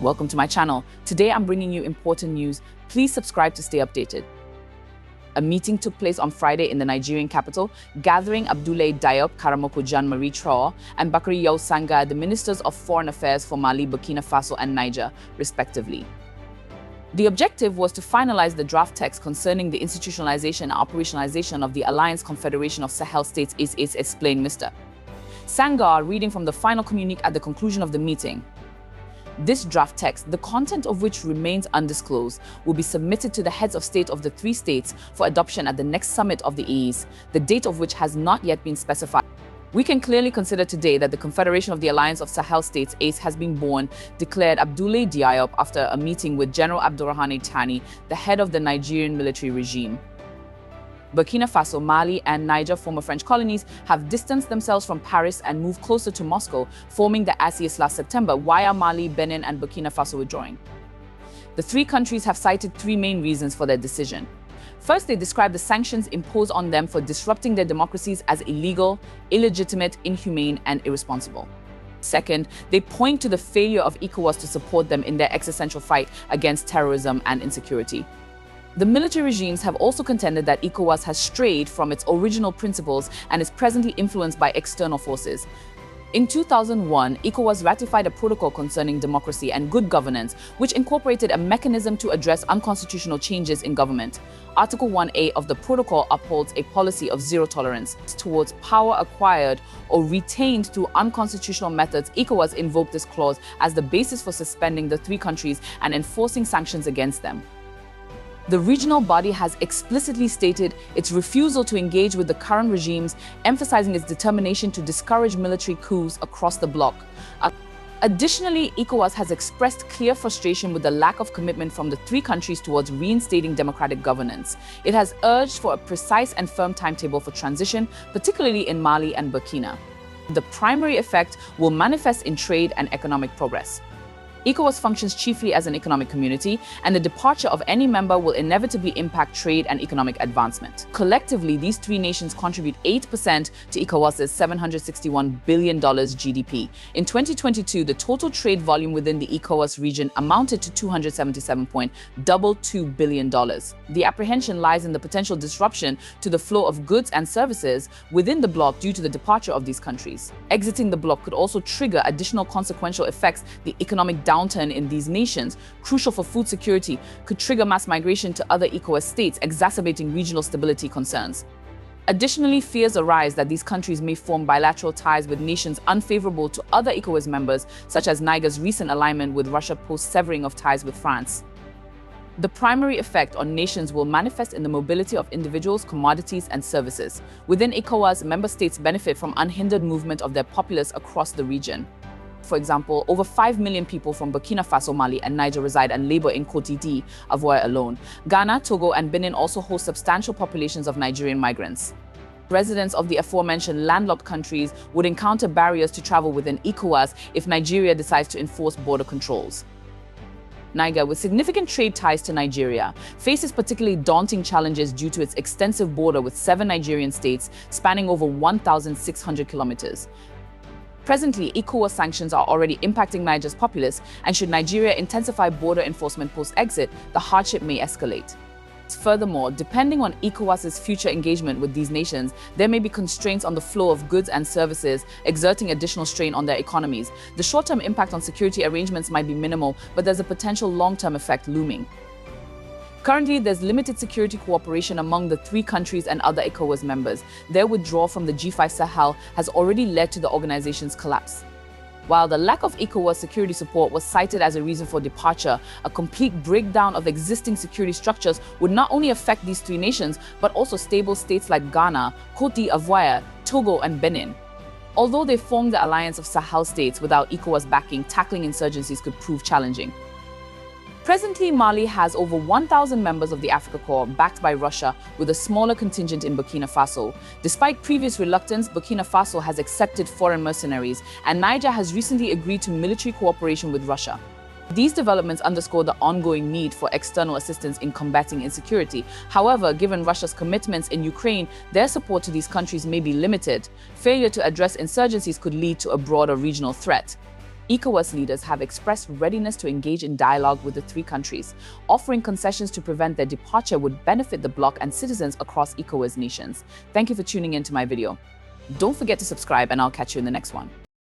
Welcome to my channel. Today I'm bringing you important news. Please subscribe to stay updated. A meeting took place on Friday in the Nigerian capital, gathering Abdoulaye Diop, Karamoko Jean-Marie Traore, and Bakary Yao Sanga, the ministers of foreign affairs for Mali, Burkina Faso, and Niger, respectively. The objective was to finalize the draft text concerning the institutionalization and operationalization of the Alliance Confederation of Sahel States, explained Mr. Sanga, reading from the final communique at the conclusion of the meeting. This draft text, the content of which remains undisclosed, will be submitted to the heads of state of the three states for adoption at the next summit of the ECOWAS, the date of which has not yet been specified. We can clearly consider today that the Confederation of the Alliance of Sahel States, ACE, has been born, declared Abdoulaye Diop after a meeting with General Abdourahmane Tani, the head of the Nigerian military regime. Burkina Faso, Mali, and Niger, former French colonies, have distanced themselves from Paris and moved closer to Moscow, forming the ACS last September. Why are Mali, Benin, and Burkina Faso withdrawing? The three countries have cited three main reasons for their decision. First, they describe the sanctions imposed on them for disrupting their democracies as illegal, illegitimate, inhumane, and irresponsible. Second, they point to the failure of ECOWAS to support them in their existential fight against terrorism and insecurity. The military regimes have also contended that ECOWAS has strayed from its original principles and is presently influenced by external forces. In 2001, ECOWAS ratified a protocol concerning democracy and good governance, which incorporated a mechanism to address unconstitutional changes in government. Article 1A of the protocol upholds a policy of zero tolerance towards power acquired or retained through unconstitutional methods. ECOWAS invoked this clause as the basis for suspending the three countries and enforcing sanctions against them. The regional body has explicitly stated its refusal to engage with the current regimes, emphasizing its determination to discourage military coups across the bloc. Additionally, ECOWAS has expressed clear frustration with the lack of commitment from the three countries towards reinstating democratic governance. It has urged for a precise and firm timetable for transition, particularly in Mali and Burkina. The primary effect will manifest in trade and economic progress. ECOWAS functions chiefly as an economic community, and the departure of any member will inevitably impact trade and economic advancement. Collectively, these three nations contribute 8% to ECOWAS's $761 billion GDP. In 2022, the total trade volume within the ECOWAS region amounted to $277.22 billion. The apprehension lies in the potential disruption to the flow of goods and services within the bloc due to the departure of these countries. Exiting the bloc could also trigger additional consequential effects. The economic downturn in these nations, crucial for food security, could trigger mass migration to other ECOWAS states, exacerbating regional stability concerns. Additionally, fears arise that these countries may form bilateral ties with nations unfavorable to other ECOWAS members, such as Niger's recent alignment with Russia post-severing of ties with France. The primary effect on nations will manifest in the mobility of individuals, commodities, and services. Within ECOWAS, member states benefit from unhindered movement of their populace across the region. For example, over 5 million people from Burkina Faso, Mali, and Niger reside and labor in Côte d'Ivoire alone. Ghana, Togo, and Benin also host substantial populations of Nigerian migrants. Residents of the aforementioned landlocked countries would encounter barriers to travel within ECOWAS if Nigeria decides to enforce border controls. Niger, with significant trade ties to Nigeria, faces particularly daunting challenges due to its extensive border with 7 Nigerian states spanning over 1,600 kilometers. Presently, ECOWAS sanctions are already impacting Niger's populace, and should Nigeria intensify border enforcement post-exit, the hardship may escalate. Furthermore, depending on ECOWAS's future engagement with these nations, there may be constraints on the flow of goods and services, exerting additional strain on their economies. The short-term impact on security arrangements might be minimal, but there's a potential long-term effect looming. Currently, there's limited security cooperation among the three countries and other ECOWAS members. Their withdrawal from the G5 Sahel has already led to the organization's collapse. While the lack of ECOWAS security support was cited as a reason for departure, a complete breakdown of existing security structures would not only affect these three nations, but also stable states like Ghana, Côte d'Ivoire, Togo, and Benin. Although they formed the Alliance of Sahel States, without ECOWAS backing, tackling insurgencies could prove challenging. Presently, Mali has over 1,000 members of the Africa Corps, backed by Russia, with a smaller contingent in Burkina Faso. Despite previous reluctance, Burkina Faso has accepted foreign mercenaries, and Niger has recently agreed to military cooperation with Russia. These developments underscore the ongoing need for external assistance in combating insecurity. However, given Russia's commitments in Ukraine, their support to these countries may be limited. Failure to address insurgencies could lead to a broader regional threat. ECOWAS leaders have expressed readiness to engage in dialogue with the three countries. Offering concessions to prevent their departure would benefit the bloc and citizens across ECOWAS nations. Thank you for tuning in to my video. Don't forget to subscribe, and I'll catch you in the next one.